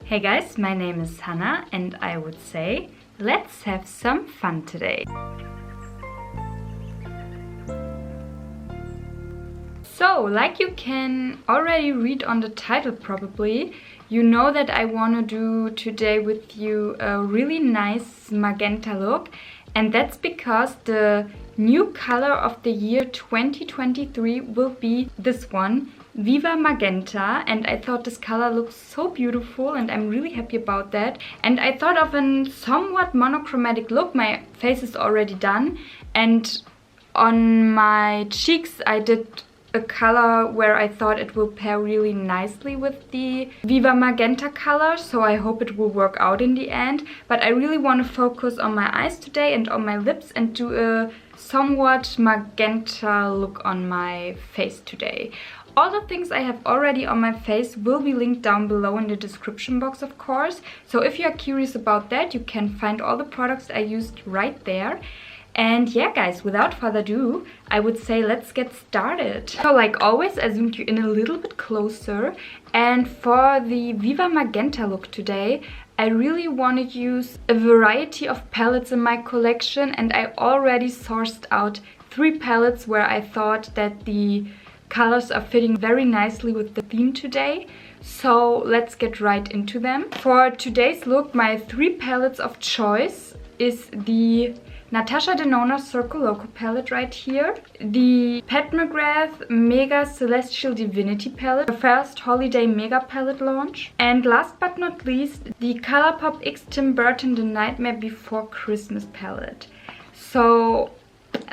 Hey guys, my name is Hannah and I would say, let's have some fun today. So, like you can already read on the title probably, you know that I want to do today with you a really nice magenta look. And that's because the new color of the year 2023 will be this one, Viva Magenta, and I thought this color looks so beautiful and I'm really happy about that. And I thought of a somewhat monochromatic look. My face is already done and on my cheeks I did a color where I thought it will pair really nicely with the Viva Magenta color, so I hope it will work out in the end. But I really want to focus on my eyes today and on my lips and do a somewhat magenta look on my face today. All the things I have already on my face will be linked down below in the description box, of course. So if you are curious about that, you can find all the products I used right there. And yeah guys, without further ado, I would say let's get started. So like always, I zoomed you in a little bit closer. And for the Viva Magenta look today, I really want to use a variety of palettes in my collection. And I already sourced out 3 palettes where I thought that the colors are fitting very nicely with the theme today. So let's get right into them. For today's look, my 3 palettes of choice is the Natasha Denona Pcolourpop palette right here, the mcgrath Mega Celestial Divinity palette, the first holiday mega palette launch, and last but not least, the Pcolourpop X Tim Burton The Nightmare Before Christmas palette. So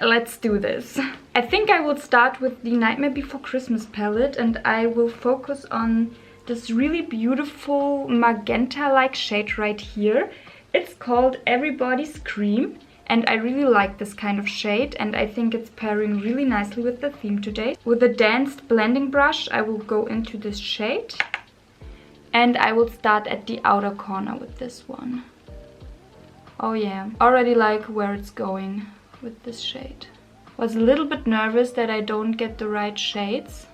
let's do this. I think I will start with the Nightmare Before Christmas palette and I will focus on this really beautiful magenta-like shade right here. It's called Everybody Scream. And I really like this kind of shade and I think it's pairing really nicely with the theme today. With a danced blending brush, I will go into this shade. And I will start at the outer corner with this one. Oh yeah, already like where it's going with this shade. Was a little bit nervous that I don't get the right shades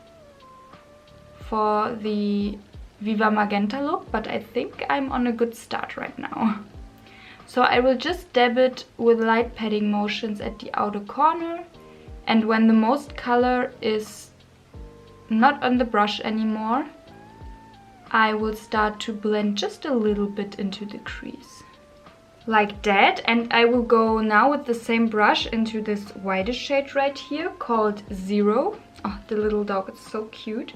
for the Viva Magenta look, but I think I'm on a good start right now. So I will just dab it with light patting motions at the outer corner, and when the most color is not on the brush anymore, I will start to blend just a little bit into the crease. Like that, and I will go now with the same brush into this whitish shade right here called Zero. Oh, the little dog is so cute.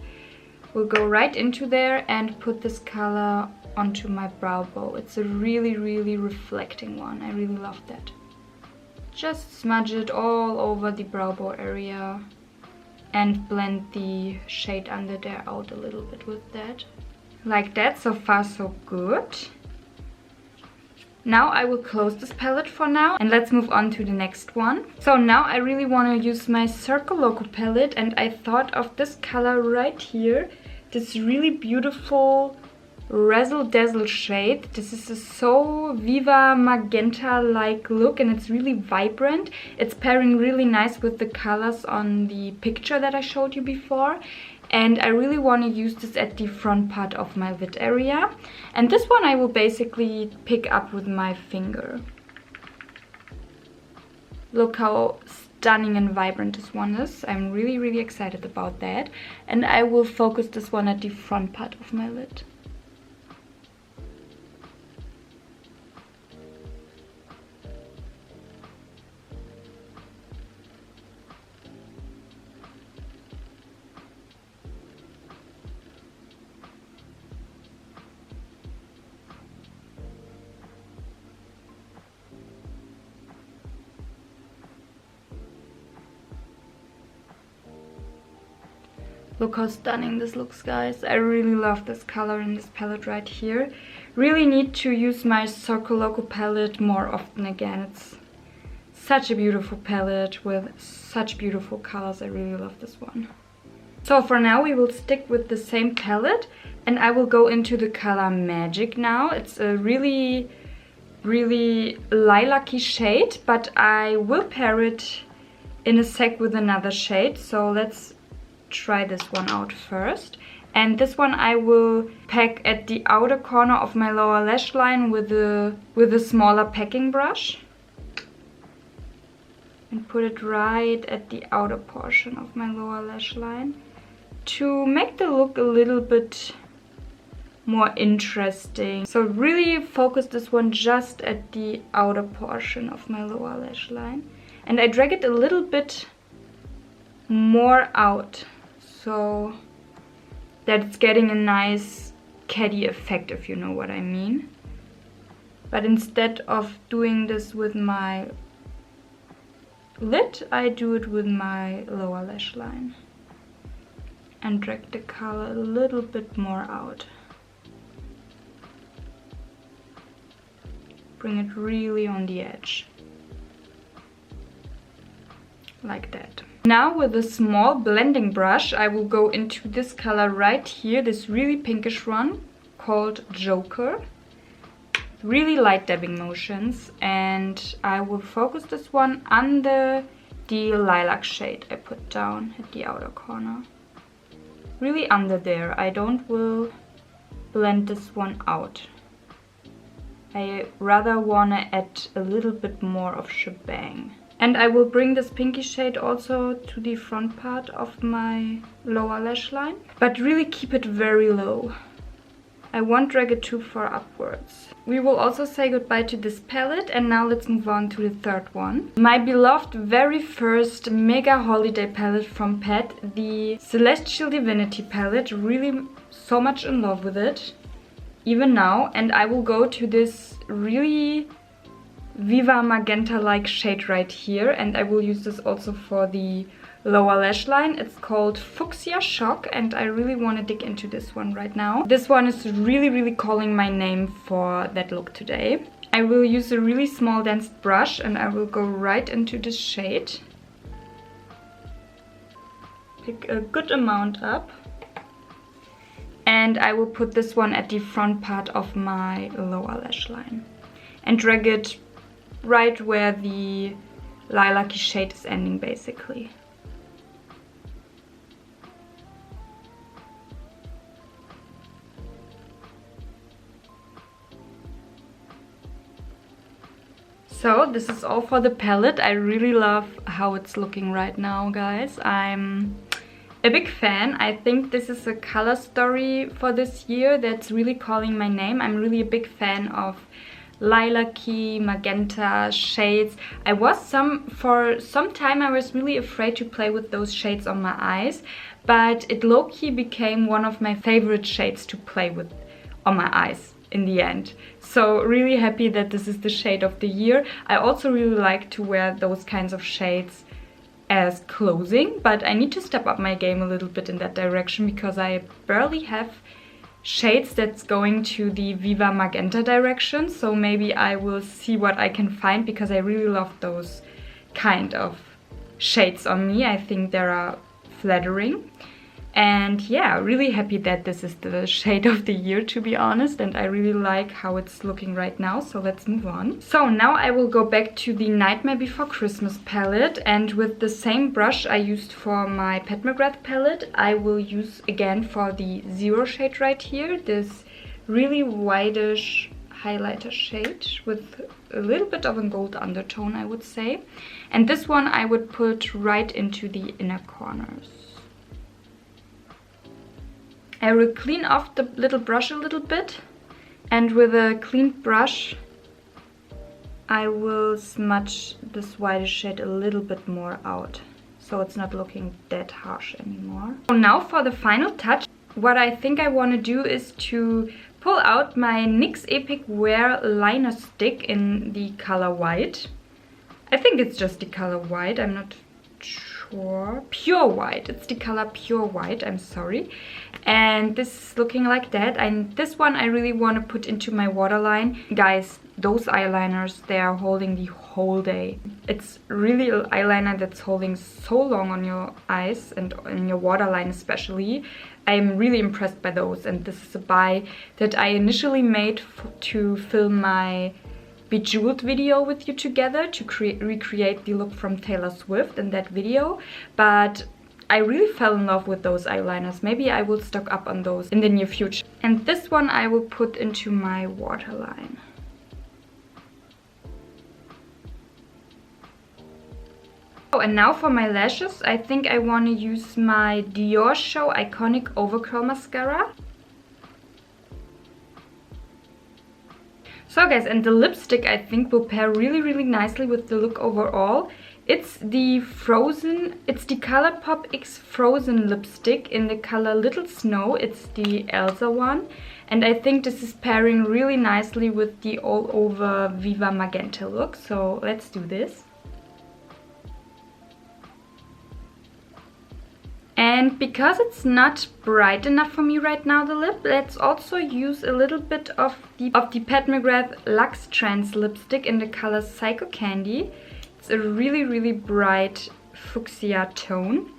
We'll go right into there and put this color onto my brow bow. It's a really reflecting one. I really love that. Just smudge it all over the brow bow area and blend the shade under there out a little bit with that. Like that, so far so good. Now I will close this palette for now and let's move on to the next one. So now I really want to use my Pcolourpop palette and I thought of this color right here. This really beautiful Razzle Dazzle shade. This is a so Viva Magenta like look and it's really vibrant. It's pairing really nice with the colors on the picture that I showed you before. And I really want to use this at the front part of my lid area. And this one I will basically pick up with my finger. Look how stunning and vibrant this one is. I'm really excited about that. And I will focus this one at the front part of my lid. Look how stunning this looks, guys. I really love this color in this palette right here. Really need to use my Pcolourpop palette more often again. It's such a beautiful palette with such beautiful colors. I really love this one. So for now we will stick with the same palette and I will go into the color Magic now. It's a really lilac-y shade, but I will pair it in a sec with another shade. So let's try this one out first. And this one I will pack at the outer corner of my lower lash line with a smaller packing brush. And put it right at the outer portion of my lower lash line to make the look a little bit more interesting. So really focus this one just at the outer portion of my lower lash line. And I drag it a little bit more out so that it's getting a nice caddy effect, if you know what I mean. But instead of doing this with my lid, I do it with my lower lash line and drag the color a little bit more out. Bring it really on the edge, like that. Now with a small blending brush I will go into this color right here, this really pinkish one called Joker. Really light dabbing motions, and I will focus this one under the lilac shade I put down at the outer corner. Really under there. I don't will blend this one out. I rather wanna add a little bit more of shebang. And I will bring this pinky shade also to the front part of my lower lash line, but really keep it very low. I won't drag it too far upwards. We will also say goodbye to this palette, and now let's move on to the third one. My beloved very first mega holiday palette from Pat, the Celestial Divinity palette. Really so much in love with it, even now. And I will go to this really Viva Magenta-like shade right here, and I will use this also for the lower lash line. It's called Fuchsia Shock, and I really want to dig into this one right now. This one is really calling my name for that look today. I will use a really small dense brush and I will go right into this shade. Pick a good amount up. And I will put this one at the front part of my lower lash line and drag it right where the lilac-y shade is ending, basically. So this is all for the palette. I really love how it's looking right now, guys. I'm a big fan. I think this is a color story for this year that's really calling my name. I'm really a big fan of lilac-y, magenta shades. For some time I was really afraid to play with those shades on my eyes, but it low-key became one of my favorite shades to play with on my eyes in the end. So really happy that this is the shade of the year. I also really like to wear those kinds of shades as clothing, but I need to step up my game a little bit in that direction because I barely have shades that's going to the Viva Magenta direction. So maybe I will see what I can find because I really love those kind of shades on me. I think they are flattering. And yeah, really happy that this is the shade of the year, to be honest, and I really like how it's looking right now, so let's move on. So now I will go back to the Nightmare Before Christmas palette, and with the same brush I used for my Pat McGrath palette, I will use again for the zero shade right here, this really whitish highlighter shade with a little bit of a gold undertone, I would say. And this one I would put right into the inner corners. I will clean off the little brush a little bit, and with a clean brush I will smudge this whitish shade a little bit more out, so it's not looking that harsh anymore. So now for the final touch, what I think I want to do is to pull out my NYX Epic Wear liner stick in the color white. I think it's just the color white, I'm not sure. Pure white, it's the color Pure White, I'm sorry. And this is looking like that, and this one I really want to put into my waterline. Guys, those eyeliners, they are holding the whole day. It's really an eyeliner that's holding so long on your eyes and in your waterline especially. I'm really impressed by those, and this is a buy that I initially made to film my Bejeweled video with you together to recreate the look from Taylor Swift in that video, but I really fell in love with those eyeliners. Maybe I will stock up on those in the near future. And this one I will put into my waterline. Oh, and now for my lashes, I think I want to use my Dior Show Iconic Overcurl Mascara. So guys, and the lipstick I think will pair really nicely with the look overall. It's the Pcolourpop X Frozen lipstick in the color Little Snow. It's the Elsa one. And I think this is pairing really nicely with the all over Viva Magenta look. So let's do this. And because it's not bright enough for me right now, the lip, let's also use a little bit of the Pat McGrath Luxtrance lipstick in the color Psycho Candy. It's a really bright fuchsia tone.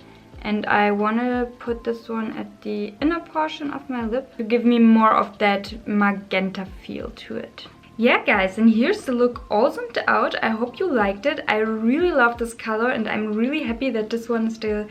And I want to put this one at the inner portion of my lip to give me more of that magenta feel to it. Yeah guys, and here's the look all zoomed out. I hope you liked it. I really love this color and I'm really happy that this one is the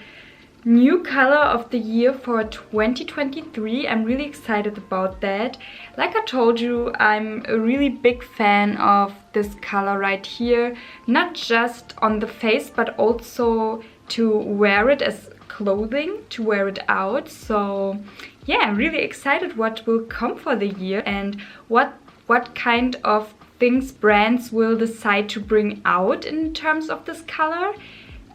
new color of the year for 2023. I'm really excited about that. Like I told you, I'm a really big fan of this color right here. Not just on the face, but also to wear it as clothing, to wear it out. So yeah, I'm really excited what will come for the year and what kind of things brands will decide to bring out in terms of this color.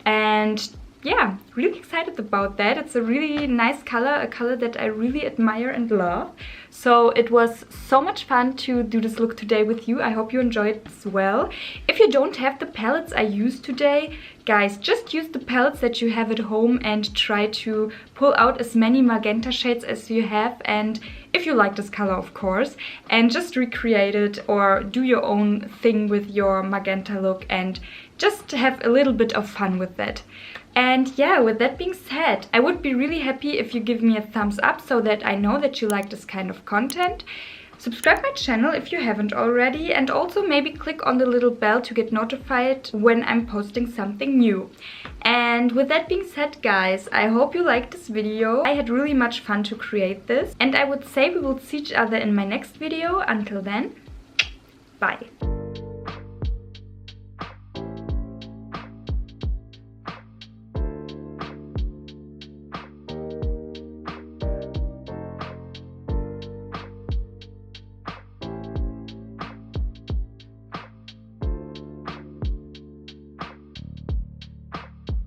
And yeah, really excited about that. It's a really nice color, a color that I really admire and love. So it was so much fun to do this look today with you. I hope you enjoyed as well. If you don't have the palettes I used today, guys, just use the palettes that you have at home and try to pull out as many magenta shades as you have, and if you like this color of course, and just recreate it or do your own thing with your magenta look and just have a little bit of fun with that. And yeah, with that being said, I would be really happy if you give me a thumbs up so that I know that you like this kind of content. Subscribe my channel if you haven't already, and also maybe click on the little bell to get notified when I'm posting something new. And with that being said guys, I hope you liked this video. I had really much fun to create this, and I would say we will see each other in my next video. Until then, bye!